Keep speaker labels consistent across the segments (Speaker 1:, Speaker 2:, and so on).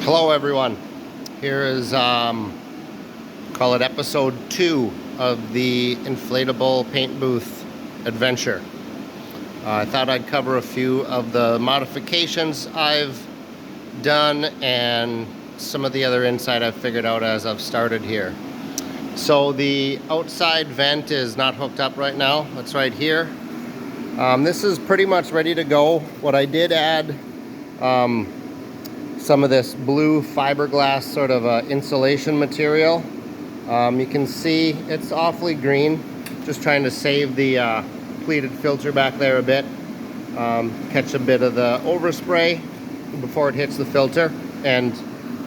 Speaker 1: Hello everyone. Here is call it episode 2 of the inflatable paint booth adventure. I thought I'd cover a few of the modifications I've done and some of the other insight I've figured out as I've started here. So the outside vent is not hooked up right now. It's right here. This is pretty much ready to go. What I did add some of this blue fiberglass sort of insulation material. You can see it's awfully green. Just trying to save the pleated filter back there a bit. Catch a bit of the overspray before it hits the filter. And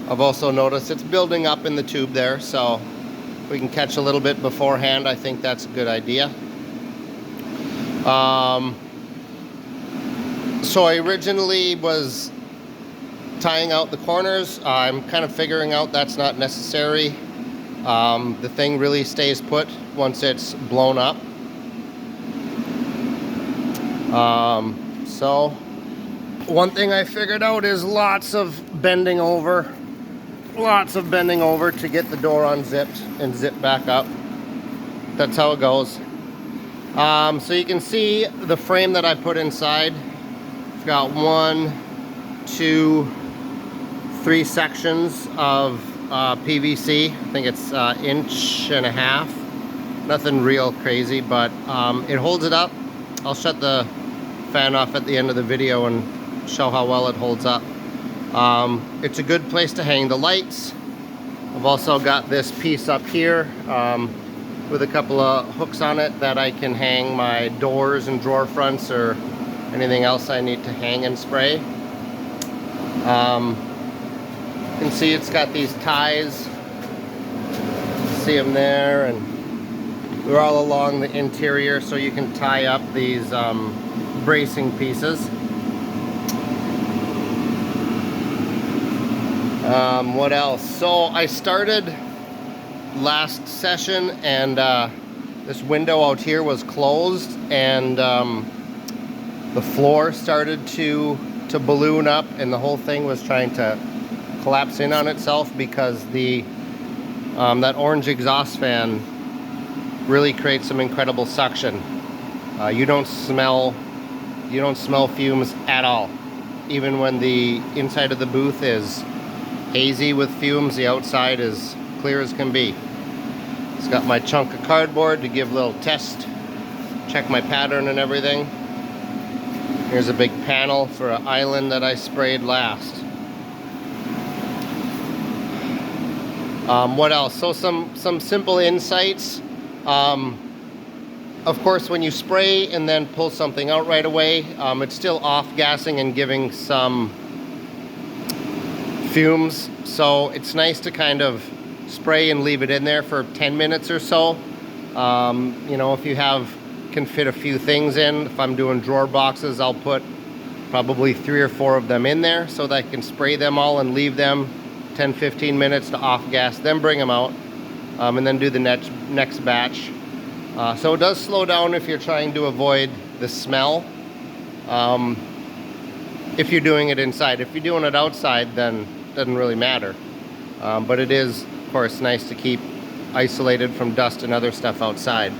Speaker 1: I've also noticed it's building up in the tube there, so if we can catch a little bit beforehand, I think that's a good idea. So I originally was tying out the corners. I'm kind of figuring out that's not necessary. The thing really stays put once it's blown up. So one thing I figured out is lots of bending over to get the door unzipped and zip back up. That's how it goes. So you can see the frame that I put inside. It's got 1, 2, 3 sections of PVC. I think it's 1.5 inches. Nothing real crazy, but it holds it up. I'll shut the fan off at the end of the video and show how well it holds up. It's a good place to hang the lights. I've also got this piece up here with a couple of hooks on it that I can hang my doors and drawer fronts or anything else I need to hang and spray. You can see it's got these ties. See them there, and they're all along the interior, so you can tie up these bracing pieces. What else? So I started last session, and this window out here was closed, and the floor started to balloon up, and the whole thing was trying to collapse in on itself because the that orange exhaust fan really creates some incredible suction. You don't smell fumes at all. Even when the inside of the booth is hazy with fumes, the outside is clear as can be. It's got my chunk of cardboard to give a little test, check my pattern and everything. Here's a big panel for an island that I sprayed last. What else? So some simple insights. Of course, when you spray and then pull something out right away, it's still off-gassing and giving some fumes. So it's nice to kind of spray and leave it in there for 10 minutes or so. You know, if you can fit a few things in. If I'm doing drawer boxes, I'll put probably 3 or 4 of them in there so that I can spray them all and leave them 10-15 minutes to off-gas, then bring them out, and then do the next batch. So it does slow down if you're trying to avoid the smell. If you're doing it inside. If you're doing it outside, then it doesn't really matter. But it is, of course, nice to keep isolated from dust and other stuff outside.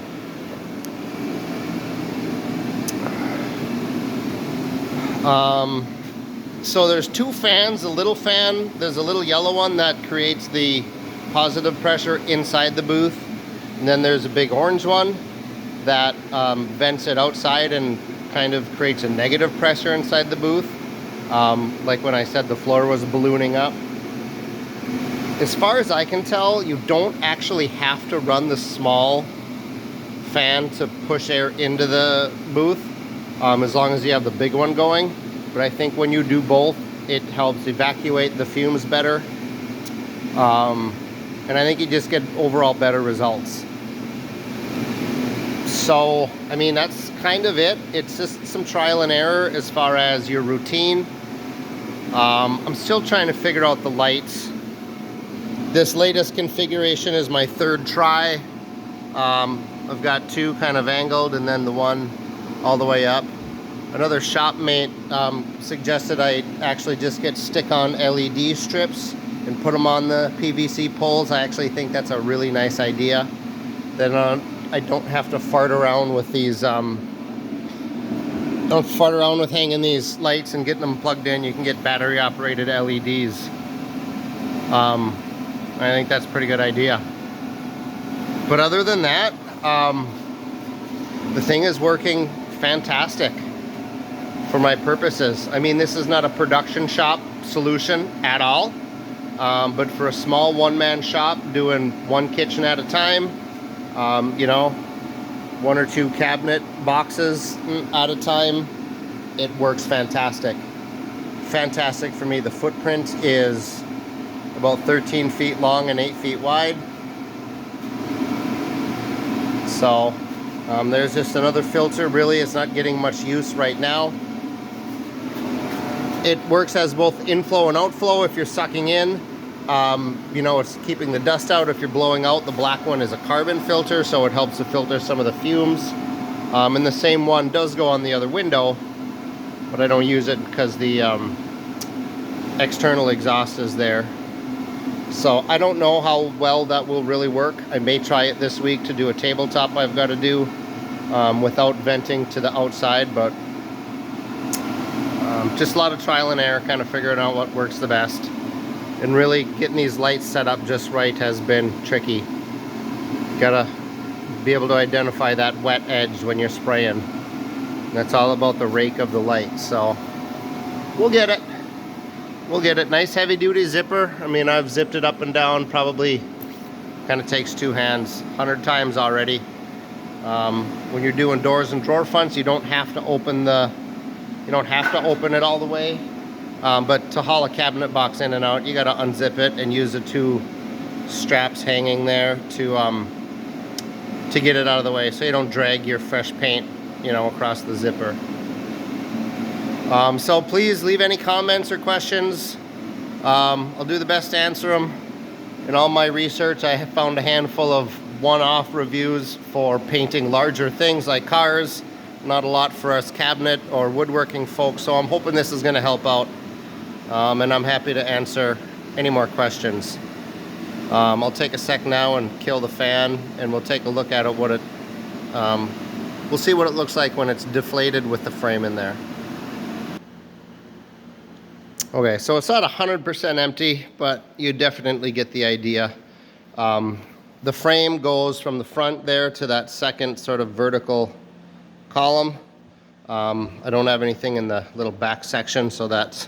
Speaker 1: So there's 2 fans, a little fan, there's a little yellow one that creates the positive pressure inside the booth, and then there's a big orange one that vents it outside and kind of creates a negative pressure inside the booth, like when I said the floor was ballooning up. As far as I can tell, you don't actually have to run the small fan to push air into the booth, as long as you have the big one going. But I think when you do both, it helps evacuate the fumes better. And I think you just get overall better results. So, I mean, that's kind of it. It's just some trial and error as far as your routine. I'm still trying to figure out the lights. This latest configuration is my 3rd try. I've got 2 kind of angled and then the one all the way up. Another shopmate suggested I actually just get stick-on LED strips and put them on the PVC poles. I actually think that's a really nice idea. Then I don't have to fart around with these, don't fart around with hanging these lights and getting them plugged in. You can get battery operated LEDs. I think that's a pretty good idea. But other than that, the thing is working fantastic for my purposes. I mean, this is not a production shop solution at all, but for a small one-man shop doing one kitchen at a time, you know, one or two cabinet boxes at a time, it works fantastic. Fantastic for me. The footprint is about 13 feet long and 8 feet wide. So there's just another filter. Really, it's not getting much use right now. It works as both inflow and outflow. If you're sucking in, you know, it's keeping the dust out. If you're blowing out, the black one is a carbon filter, so it helps to filter some of the fumes. And the same one does go on the other window, but I don't use it because the external exhaust is there. So I don't know how well that will really work. I may try it this week to do a tabletop I've got to do without venting to the outside, but just a lot of trial and error, kind of figuring out what works the best. And really getting these lights set up just right has been tricky. Gotta be able to identify that wet edge when you're spraying. That's all about the rake of the light. So we'll get it. We'll get it. Nice heavy duty zipper. I mean, I've zipped it up and down, probably kind of takes two hands, 100 times already. When you're doing doors and drawer fronts, you don't have to open it all the way. But to haul a cabinet box in and out, you got to unzip it and use the two straps hanging there to get it out of the way, so you don't drag your fresh paint, you know, across the zipper. So please leave any comments or questions. I'll do the best to answer them. In all my research, I have found a handful of one-off reviews for painting larger things like cars. Not a lot for us cabinet or woodworking folks, so I'm hoping this is going to help out. And I'm happy to answer any more questions. I'll take a sec now and kill the fan, and we'll take a look at it. We'll see what it looks like when it's deflated with the frame in there. Okay, so it's not 100% empty, but you definitely get the idea. The frame goes from the front there to that second sort of vertical column. I don't have anything in the little back section, so that's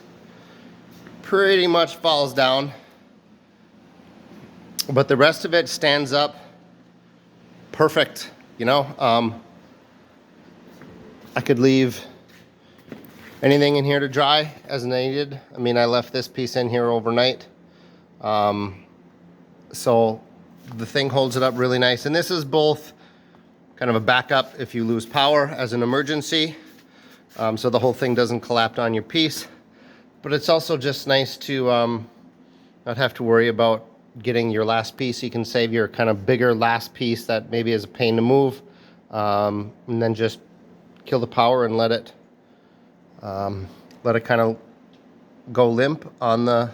Speaker 1: pretty much falls down. But the rest of it stands up perfect, you know. I could leave anything in here to dry as needed. I mean, I left this piece in here overnight. So the thing holds it up really nice. And this is both kind of a backup if you lose power as an emergency. So the whole thing doesn't collapse on your piece. But it's also just nice to not have to worry about getting your last piece. You can save your kind of bigger last piece that maybe is a pain to move. And then just kill the power and let it kind of go limp on the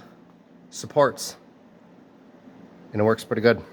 Speaker 1: supports. And it works pretty good.